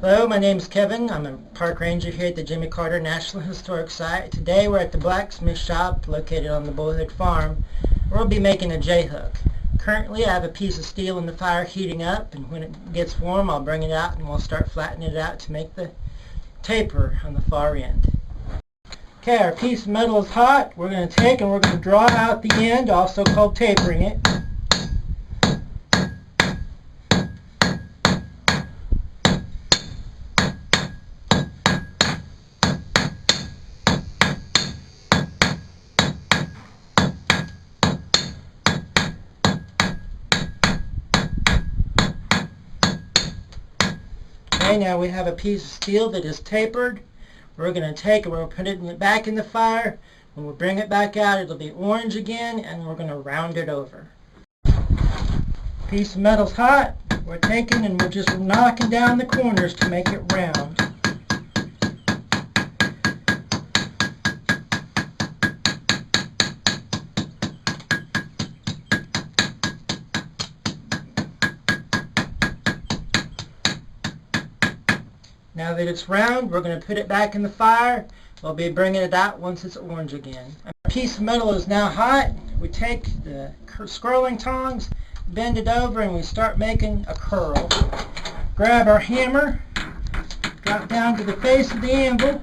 Hello, my name is Kevin. I'm a park ranger here at the Jimmy Carter National Historic Site. Today we're at the blacksmith shop located on the Boyhood Farm. We'll be making a J-hook. Currently I have a piece of steel in the fire heating up, and when it gets warm I'll bring it out and we'll start flattening it out to make the taper on the far end. Okay, our piece of metal is hot. We're going to take and we're going to draw out the end, also called tapering it. Okay, now we have a piece of steel that is tapered. We're going to take it, we're going to put it back in the fire. When we bring it back out, it'll be orange again, and we're going to round it over. Piece of metal's hot. We're taking and we're just knocking down the corners to make it round. Now that it's round, we're going to put it back in the fire. We'll be bringing it out once it's orange again. Our piece of metal is now hot. We take the scrolling tongs, bend it over, and we start making a curl. Grab our hammer, drop down to the face of the anvil,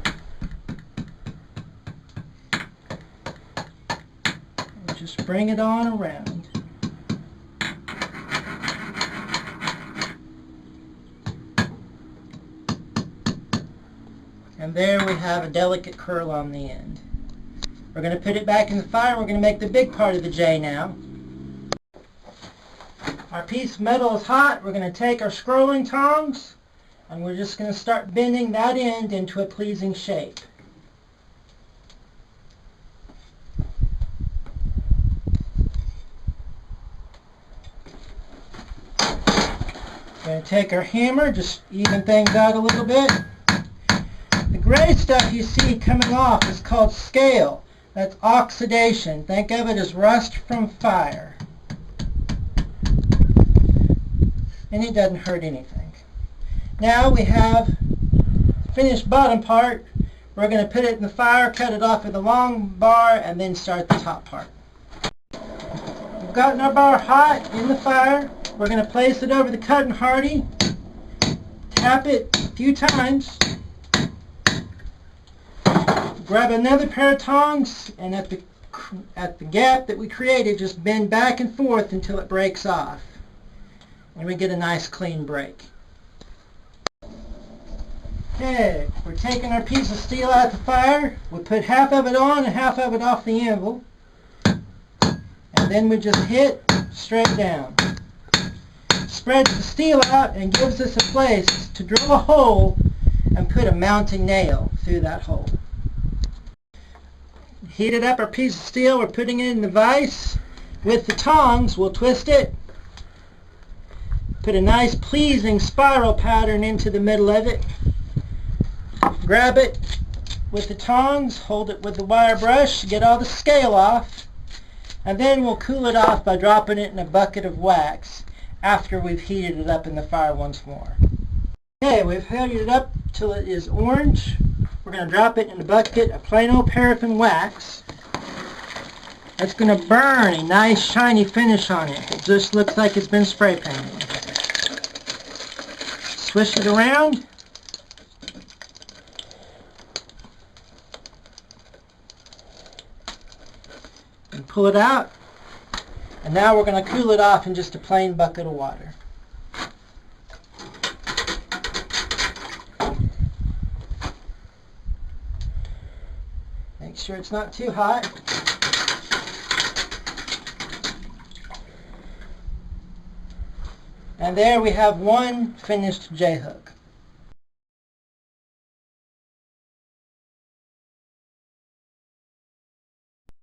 and just bring it on around. And there we have a delicate curl on the end. We're going to put it back in the fire. We're going to make the big part of the J now. Our piece of metal is hot. We're going to take our scrolling tongs and we're just going to start bending that end into a pleasing shape. We're going to take our hammer, just even things out a little bit. The gray stuff you see coming off is called scale. That's oxidation. Think of it as rust from fire. And it doesn't hurt anything. Now we have finished bottom part. We're going to put it in the fire, cut it off with a long bar, and then start the top part. We've gotten our bar hot in the fire. We're going to place it over the cut and hardy. Tap it a few times. Grab another pair of tongs, and at the gap that we created, just bend back and forth until it breaks off. And we get a nice clean break. Okay, we're taking our piece of steel out the fire. We put half of it on and half of it off the anvil. And then we just hit straight down. Spreads the steel out and gives us a place to drill a hole and put a mounting nail through that hole. Heated up our piece of steel, we're putting it in the vise. With the tongs, we'll twist it. Put a nice pleasing spiral pattern into the middle of it. Grab it with the tongs, hold it with the wire brush to get all the scale off. And then we'll cool it off by dropping it in a bucket of wax after we've heated it up in the fire once more. Okay, we've heated it up till it is orange. We're going to drop it in a bucket of plain old paraffin wax. It's going to burn a nice shiny finish on it. It just looks like it's been spray painted. Swish it around. And pull it out. And now we're going to cool it off in just a plain bucket of water. Make sure it's not too hot. And there we have one finished J-hook.